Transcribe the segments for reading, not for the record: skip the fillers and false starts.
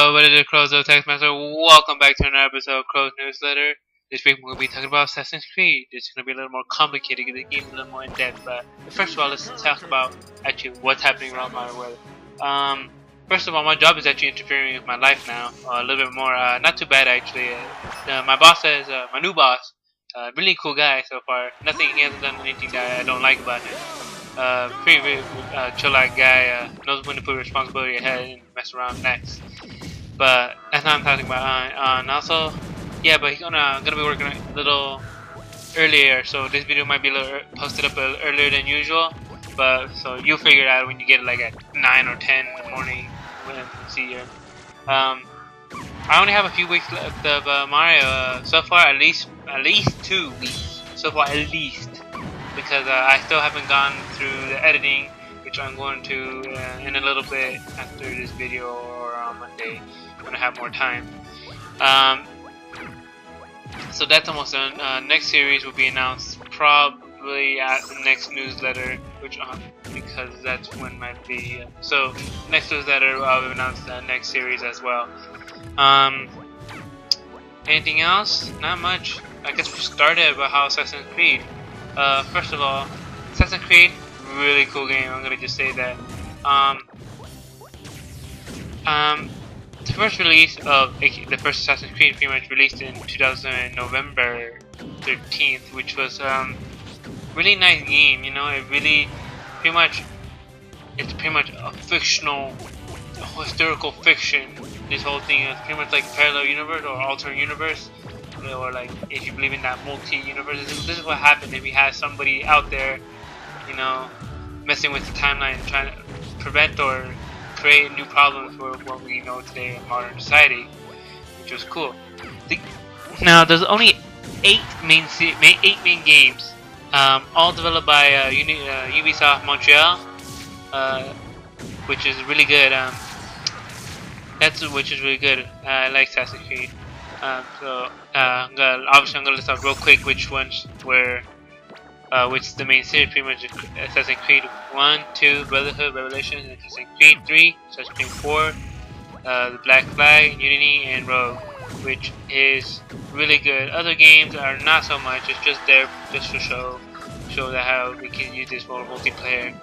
Yo, what is it, Crows of Text Master? Welcome back to another episode of Crow's Newsletter. This week we're going to be talking about Assassin's Creed. It's going to be a little more complicated, the game's a little more in depth. But first of all, let's talk about actually what's happening around my world. First of all, my job is actually interfering with my life now, a little bit more. Not too bad actually. My boss is my new boss. Really cool guy so far. He hasn't done anything that I don't like about him. Pretty chill-out guy, knows when to put responsibility ahead and mess around next. But that's not what I'm talking about. And also, yeah, but he's gonna be working a little earlier, so this video might be a little posted up a little earlier than usual. But so you'll figure it out when you get it like at 9 or 10 in the morning. We'll see here. I only have a few weeks left of Mario. So far, at least 2 weeks. So far, at least. Because I still haven't gone through the editing, which I'm going to in a little bit after this video or on Monday when I have more time. So that's almost done. Next series will be announced probably at the next newsletter, which because that's when might be. So next newsletter I'll announce the next series as well. Anything else? Not much. I guess we started about how Assassin's Creed. First of all, Assassin's Creed, really cool game. I'm gonna just say that. The first release of the first Assassin's Creed pretty much released in November 13th, which was really nice game. You know, it's pretty much a fictional, historical fiction. This whole thing is pretty much like parallel universe or alternate universe. Or like if you believe in that multi-universe, this is what happened if you had somebody out there, you know, messing with the timeline, trying to prevent or create new problems for what we know today in modern society, which was cool. Now there's only 8 main games, all developed by Ubisoft Montreal, which is really good. Which is really good. I like Assassin's Creed. I'm gonna list out real quick which ones were, which is the main series, pretty much Assassin's Creed 1, 2, Brotherhood, Revelations, Assassin's Creed 3, Assassin's Creed 4, the Black Flag, Unity, and Rogue, which is really good. Other games are not so much. It's just there just to show that how we can use this for multiplayer,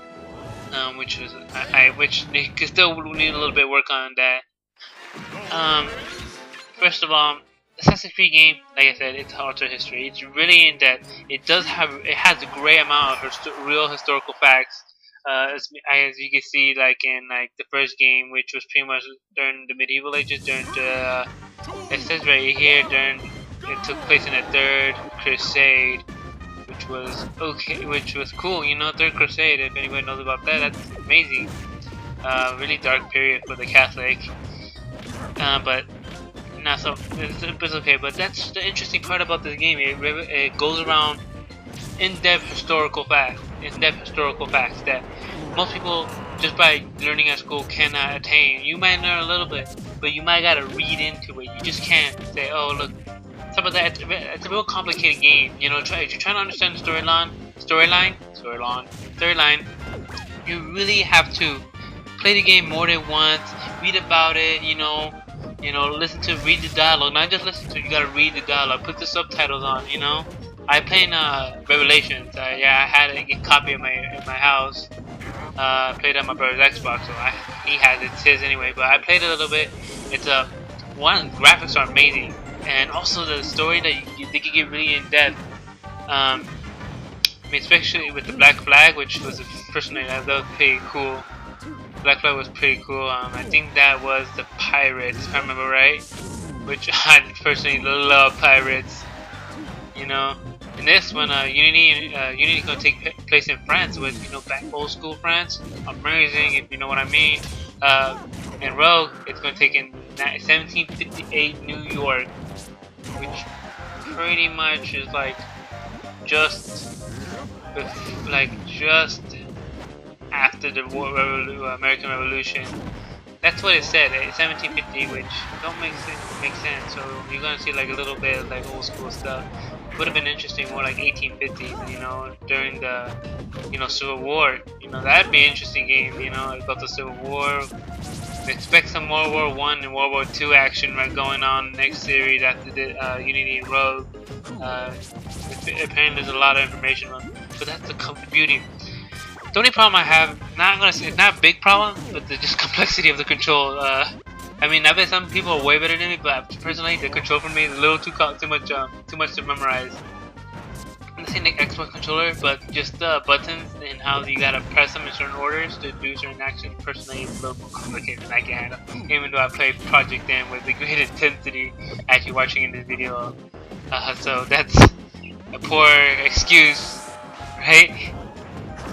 which they could still need a little bit of work on that. First of all, Assassin's Creed game, like I said, it's alternate history. It's really in depth. It has a great amount of real historical facts. As you can see, like in the first game, which was pretty much during the medieval ages, it says right here, it took place in the Third Crusade, which was cool. You know, Third Crusade. If anybody knows about that, that's amazing. Really dark period for the Catholic, but. Not so it's okay, but that's the interesting part about this game. It goes around in-depth historical facts that most people just by learning at school cannot attain. You might learn a little bit, but you might gotta read into it. You just can't say, "Oh, look." Some of that it's a real complicated game. You know, if you're trying to understand the storyline. You really have to play the game more than once, read about it. Read the dialogue. Not just listen to. You gotta read the dialogue. Put the subtitles on. You know. I played Revelations. I had a copy in my house. Played on my brother's Xbox, so he has it. It's his anyway. But I played it a little bit. It's one, graphics are amazing, and also the story that they can get really in depth. Especially with the Black Flag, which was personally that was pretty cool. Black Flag was pretty cool. I think that was the pirates, if I remember right. Which I personally love pirates. You know. In this one, Unity is gonna take place in France, with back old school France. Amazing, if you know what I mean. And Rogue, it's gonna take in 1758 New York, which pretty much is just after the American Revolution. That's what it said, 1750, which don't make sense. So you're gonna see a little bit of old school stuff. Would have been interesting, more like 1850s, during the Civil War. That'd be an interesting game, about the Civil War. expect some World War One and World War II action going on next series after the Unity and Rogue. Apparently, there's a lot of information on, but that's the beauty. The only problem I have, it's not a big problem, but the just complexity of the control. I mean, I bet some people are way better than me, but personally, the control for me is a little too much to memorize. I'm not saying the Xbox controller, but just the buttons and how you gotta press them in certain orders to do certain actions. Personally, it's a little more complicated than I can handle. Even though I play Project M with the great intensity, actually watching in this video, so that's a poor excuse, right?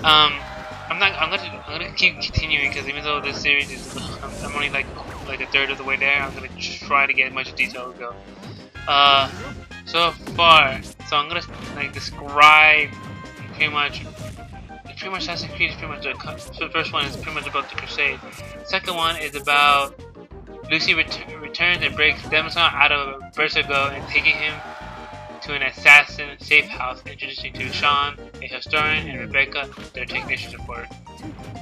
I'm gonna keep continuing because even though this series is, I'm only like a third of the way there. I'm gonna try to get as much detail as go. So far, so I'm gonna like describe pretty much Assassin's Creed is pretty much the first one is pretty much about the Crusade. The second one is about Lucy returns and breaks Demon out of Bersergo and taking him to an assassin safe house, introducing to Sean, a historian, and Rebecca, their technician support.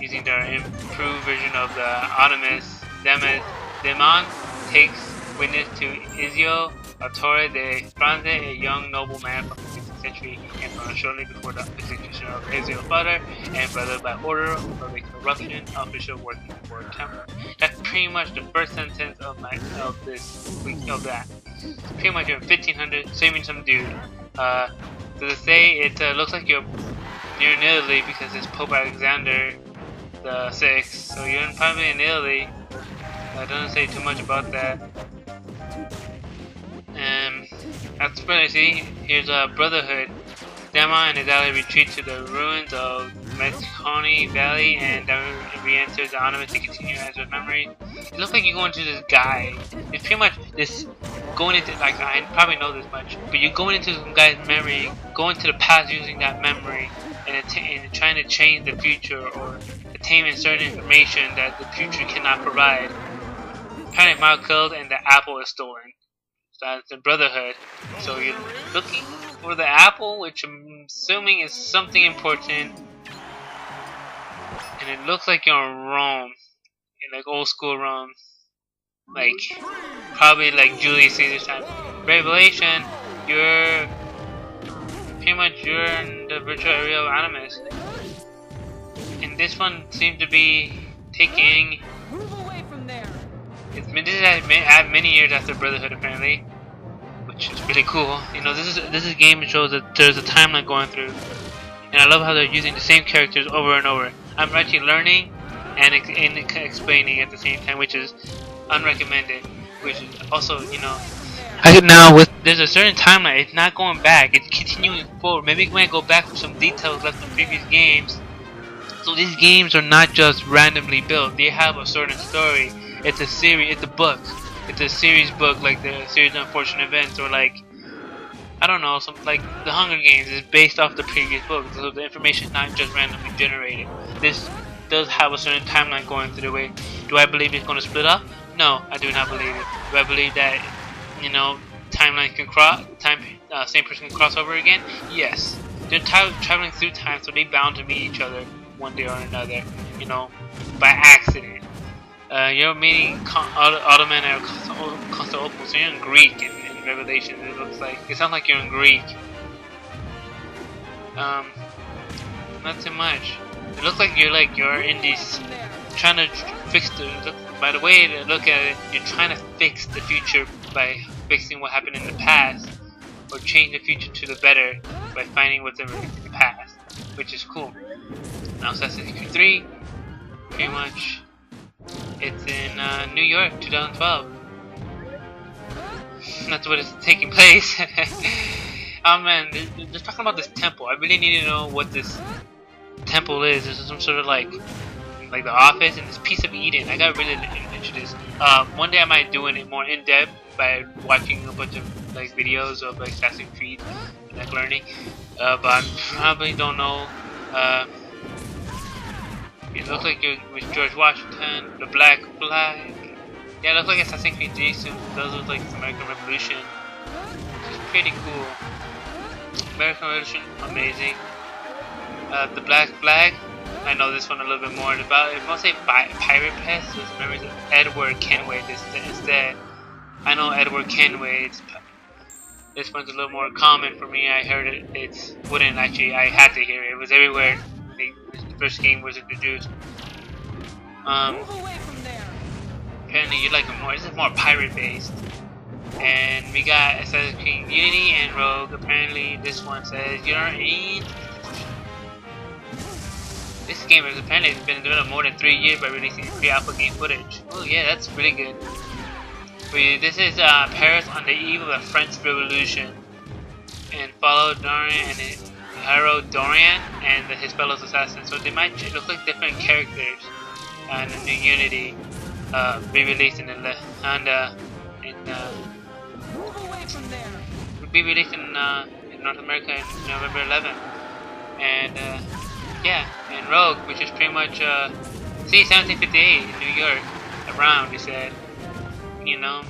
Using their improved version of the Autonomous, Demon takes witness to Ezio Autore de Franze, a young nobleman from the 16th century, and from shortly before the execution of Ezio's father and brother by order of a corruption official working for a temple. That's pretty much the first sentence of this week of that. Pretty much you're in 1500, saving some dude. So to say it looks like you're near Italy because it's Pope Alexander the 6th, so you're probably in Italy. That doesn't say too much about that. That's what I see. Here's a Brotherhood. Dema and his ally retreat to the ruins of Metsconi Valley and re-enters the Autonomous to continue as a memory. It looks like you go into this guy. It's pretty much this going into, like, I probably know this much, but you're going into some guy's memory, going to the past using that memory, and trying to change the future or attain certain information that the future cannot provide. Apparently, Miles killed and the apple is stolen. So that's the Brotherhood. So you're looking for the apple, which I'm assuming is something important. And it looks like you're in Rome, in like old school Rome, like probably like Julius Caesar's time. Revelation, you're pretty much in the virtual area of Animus. And this one seems to be taking. This is many years after Brotherhood apparently, which is really cool. You know, this is a game that shows that there's a timeline going through, and I love how they're using the same characters over and over. I'm actually learning and explaining at the same time, which is unrecommended. Which is also, you know, there's a certain timeline. It's not going back. It's continuing forward. Maybe we might go back to some details left in previous games. So these games are not just randomly built. They have a certain story. It's a series, it's a book. It's a series book, like the series of unfortunate events, or like, I don't know, some like the Hunger Games is based off the previous book, so the information is not just randomly generated. This does have a certain timeline going through the way. Do I believe it's going to split up? No, I do not believe it. Do I believe that, you know, timelines can cross, same person can cross over again? Yes. They're traveling through time, so they're bound to meet each other one day or another, you know, by accident. You're meeting Ottoman and Constantinople, so you're in Greek in Revelation. It looks like it sounds like you're in Greek. Not too much. It looks like you're in this trying to fix by the way to look at it, you're trying to fix the future by fixing what happened in the past, or change the future to the better by finding what's ever in the past, which is cool. Now Assassin's Creed 3, pretty much. It's in New York, 2012. That's what is taking place. Oh man, they're talking about this temple. I really need to know what this temple is. This is some sort of like the office and this piece of Eden. I got really into this. One day I might do it more in depth by watching a bunch of like videos of like Assassin's Creed and like learning. But I probably don't know. It looks like you're with George Washington, the Black Flag. Yeah, it looks like Assassin's Creed 3 soon. It does look like the American Revolution, which is pretty cool. American Revolution, amazing. The Black Flag, I know this one a little bit more about. If I want to say Pirate Pest, was memories of Edward Kenway. Instead, I know Edward Kenway. This one's a little more common for me. I heard it. It wouldn't actually. I had to hear it. It was everywhere. The first game was introduced. Move away from there. Apparently, you like it more. This is more pirate based. And we got Assassin's Creed Unity and Rogue. Apparently, this one says you're in. This game has apparently been developed more than 3 years by releasing pre-alpha game footage. Oh yeah, that's really good. This is Paris on the eve of the French Revolution, and follow Dorian and hero Dorian and his fellow assassins. So they might look like different characters in the new Unity, re-released in the Move away from there. will be released in North America in November 11th. And yeah, and Rogue, which is pretty much 1758 in New York, around, he said. You know,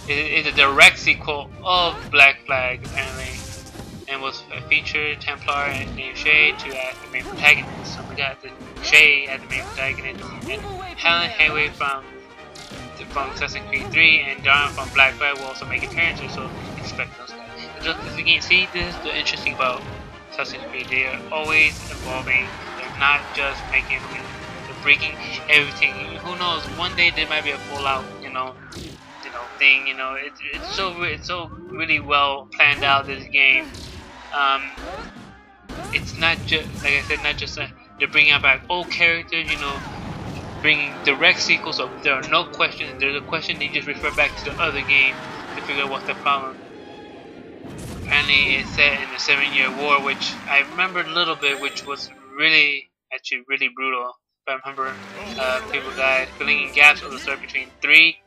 it's a direct sequel of Black Flag, apparently, and was a featured Templar named Shay to as the main protagonist. So we got the Shay as the main protagonist, and Helen Hayway from Assassin's Creed 3 and Dara from Black Flag will also make appearances. So expect those guys. Just as you can see, this is the interesting about Assassin's Creed. They are always evolving. They're not just making. Breaking everything. Who knows? One day there might be a Fallout, thing. It's so really well planned out. This game. It's not just like I said, not just they're bringing back old characters. Bringing direct sequels. So there are no questions. If there's a question, they just refer back to the other game to figure out what's the problem. Apparently, it's set in the 7-Year War, which I remembered a little bit, which was really brutal. If I remember, people died, filling in gaps of the story between 3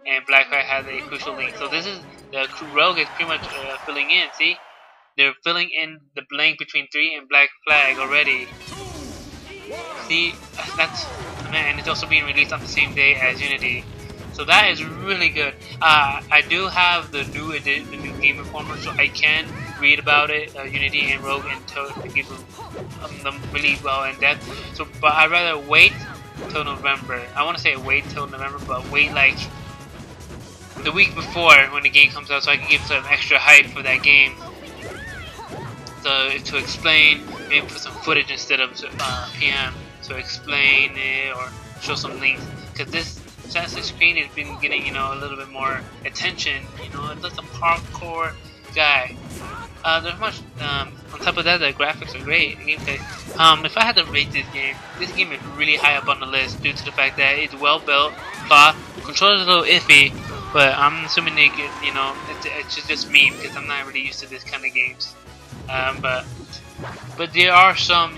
and Black Flag has a crucial link. So this is the Rogue is pretty much filling in. See, they're filling in the blank between 3 and Black Flag already. See, that's man, and it's also being released on the same day as Unity. So that is really good. I do have the new Game Informer, so I can read about it, Unity and Rogue, and to give them really well in depth. So, but I'd rather wait till November. I want to say wait till November, but wait like the week before when the game comes out, so I can give some extra hype for that game. So to explain, maybe put some footage instead of PM. So explain it or show some links, because this Assassin's Creed has been getting a little bit more attention. It's like a hardcore guy. There's much. On top of that, the graphics are great. The gameplay. If I had to rate this game is really high up on the list due to the fact that it's well built. Plot, controller's a little iffy, but I'm assuming they get. It's just me because I'm not really used to this kind of games. But there are some.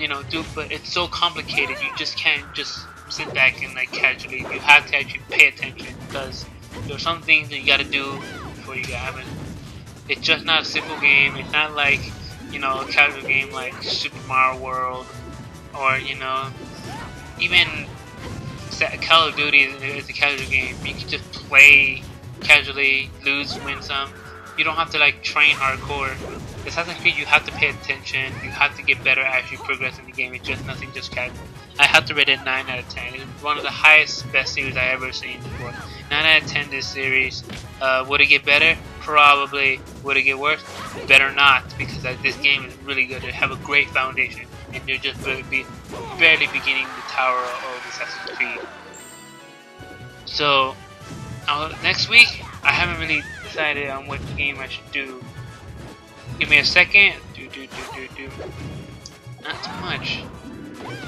But it's so complicated. You just can't just sit back and casually. You have to actually pay attention because there are some things that you got to do before you have it. It's just not a simple game. It's not like a casual game like Super Mario World or even Call of Duty is a casual game. You can just play casually, lose, win some. You don't have to train hardcore. Assassin's Creed, you have to pay attention. You have to get better as you progress in the game. It's just nothing just casual. I have to rate it 9 out of 10. It's one of the highest, best series I ever seen before. 9 out of 10 this series. Would it get better? Probably. Would it get worse? Better not, because this game is really good. They have a great foundation, and they're just barely beginning the tower of Assassin's Creed. So, next week, I haven't really decided on what game I should do. Give me a second. Not too much.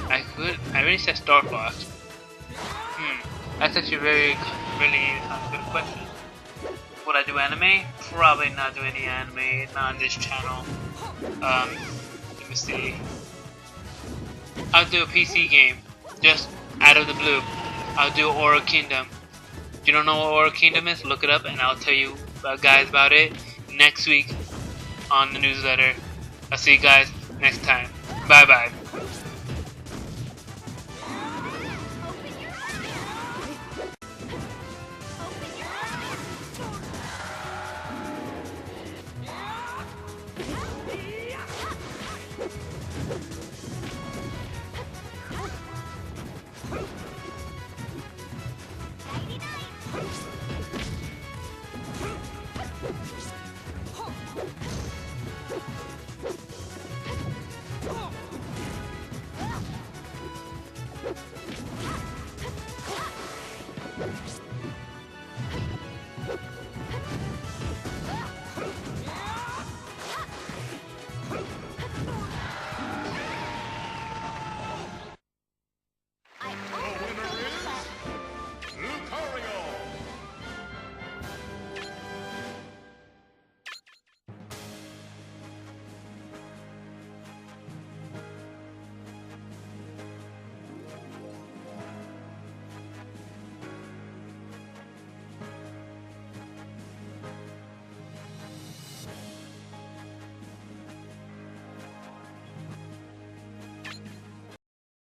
I already said Star Fox. That's actually really a good question. Would I do anime? Probably not do any anime, not on this channel. Let me see. I'll do a PC game, just out of the blue. I'll do Aura Kingdom. If you don't know what Aura Kingdom is, look it up and I'll tell you guys about it next week on the newsletter. I'll see you guys next time. Bye bye.